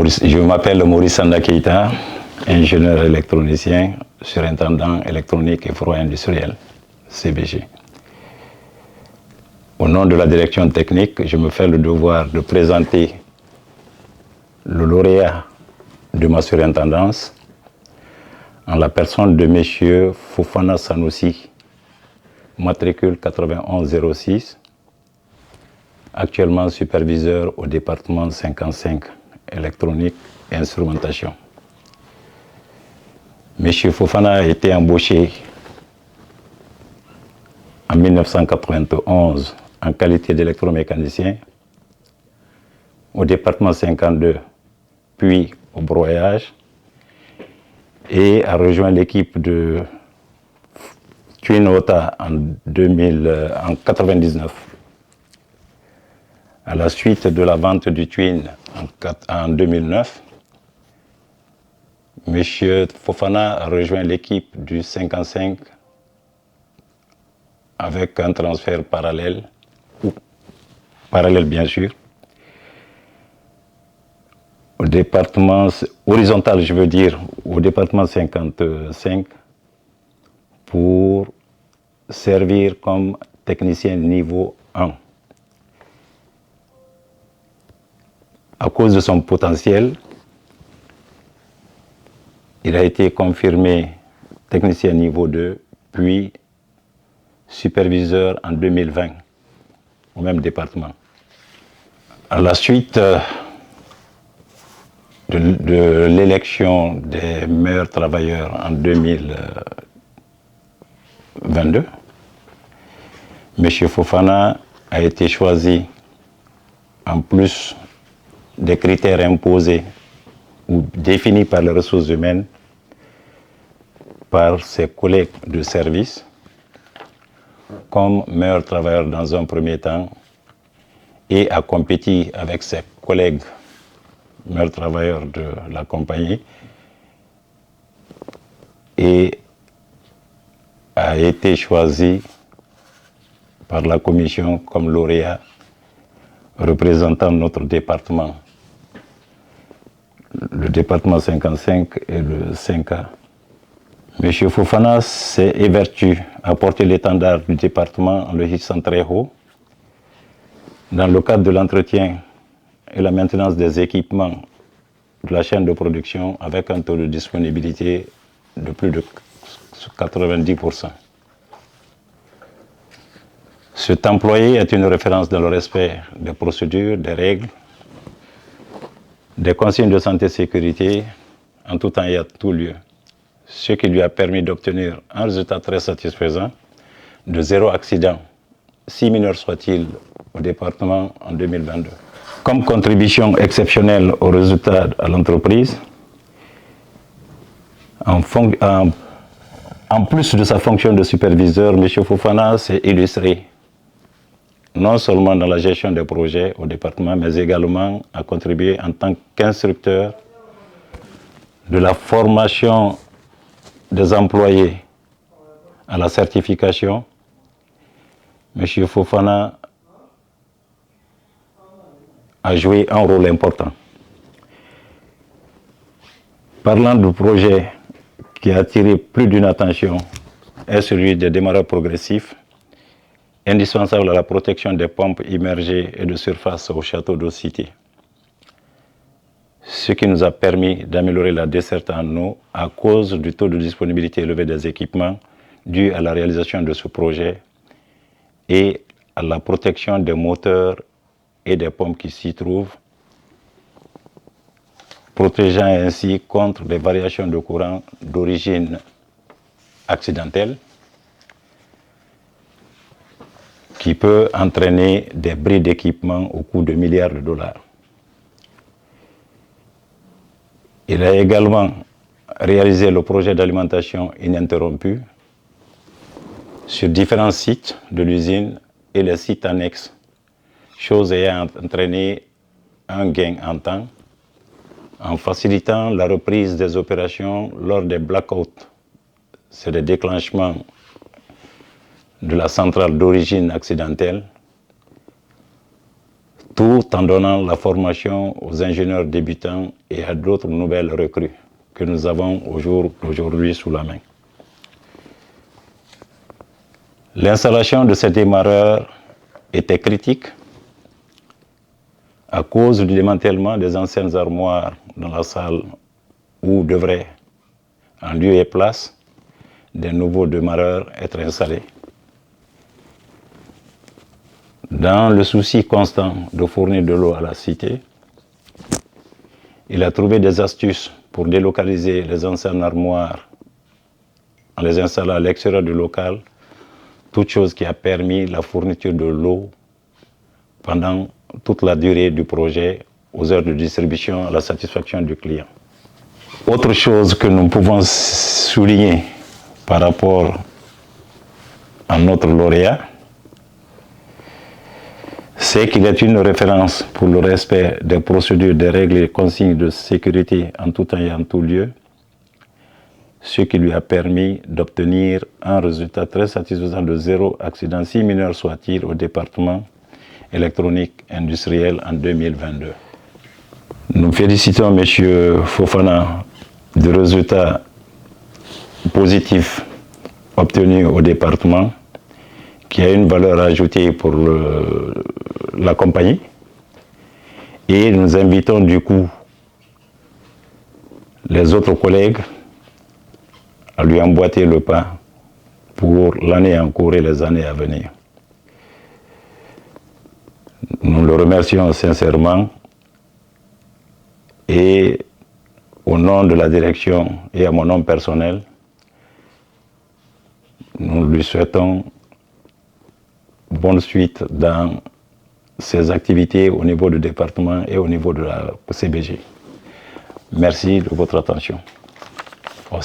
Je m'appelle Maurice Sanda Keita, ingénieur électronicien, surintendant électronique et fourroie industriel, CBG. Au nom de la direction technique, je me fais le devoir de présenter le lauréat de ma surintendance en la personne de M. Fofana Sanoussi, matricule 9106, actuellement superviseur au département 55, électronique et instrumentation. M. Fofana a été embauché en 1991 en qualité d'électromécanicien au département 52, puis au broyage, et a rejoint l'équipe de Twin Ota en 1999. À la suite de la vente du Twin en 2009, M. Fofana a rejoint l'équipe du 55 avec un transfert parallèle bien sûr, au département horizontal, je veux dire, au département 55, pour servir comme technicien niveau 1. À cause de son potentiel, il a été confirmé technicien niveau 2, puis superviseur en 2020, au même département. À la suite de l'élection des meilleurs travailleurs en 2022, M. Fofana a été choisi, en plus des critères imposés ou définis par les ressources humaines, par ses collègues de service, comme meilleur travailleur dans un premier temps, et a compétit avec ses collègues meilleurs travailleurs de la compagnie et a été choisi par la commission comme lauréat représentant notre département, le département 55 et le 5A. M. Fofana s'est évertué à porter l'étendard du département en le hissant très haut dans le cadre de l'entretien et la maintenance des équipements de la chaîne de production avec un taux de disponibilité de plus de 90%. Cet employé est une référence dans le respect des procédures, des règles, des consignes de santé et sécurité en tout temps et à tout lieu, ce qui lui a permis d'obtenir un résultat très satisfaisant de 0 accident, si mineur soit-il, au département en 2022. Comme contribution exceptionnelle aux résultats à l'entreprise, en plus de sa fonction de superviseur, M. Fofana s'est illustré non seulement dans la gestion des projets au département, mais également a contribué en tant qu'instructeur de la formation des employés à la certification. M. Fofana a joué un rôle important. Parlant du projet qui a attiré plus d'une attention est celui des démarrages progressifs, indispensable à la protection des pompes immergées et de surface au château d'eau cité. Ce qui nous a permis d'améliorer la desserte en eau à cause du taux de disponibilité élevé des équipements dû à la réalisation de ce projet et à la protection des moteurs et des pompes qui s'y trouvent, protégeant ainsi contre des variations de courant d'origine accidentelle qui peut entraîner des bris d'équipement au coût de milliards de dollars. Il a également réalisé le projet d'alimentation ininterrompue sur différents sites de l'usine et les sites annexes, chose ayant entraîné un gain en temps en facilitant la reprise des opérations lors des blackouts. C'est le déclenchement de la centrale d'origine accidentelle, tout en donnant la formation aux ingénieurs débutants et à d'autres nouvelles recrues que nous avons aujourd'hui sous la main. L'installation de ces démarreurs était critique à cause du démantèlement des anciennes armoires dans la salle où devraient, en lieu et place, des nouveaux démarreurs être installés. Dans le souci constant de fournir de l'eau à la cité, il a trouvé des astuces pour délocaliser les anciennes armoires en les installant à l'extérieur du local, toute chose qui a permis la fourniture de l'eau pendant toute la durée du projet, aux heures de distribution, à la satisfaction du client. Autre chose que nous pouvons souligner par rapport à notre lauréat, c'est qu'il est une référence pour le respect des procédures, des règles et consignes de sécurité en tout temps et en tout lieu, ce qui lui a permis d'obtenir un résultat très satisfaisant de 0 accident, si mineur soit-il, au département électronique industriel en 2022. Nous félicitons M. Fofana du résultat positif obtenu au département, qui a une valeur ajoutée pour la compagnie. Et nous invitons du coup les autres collègues à lui emboîter le pas pour l'année en cours et les années à venir. Nous le remercions sincèrement et au nom de la direction et à mon nom personnel, nous lui souhaitons bonne suite dans ses activités au niveau du département et au niveau de la CBG. Merci de votre attention. Oh,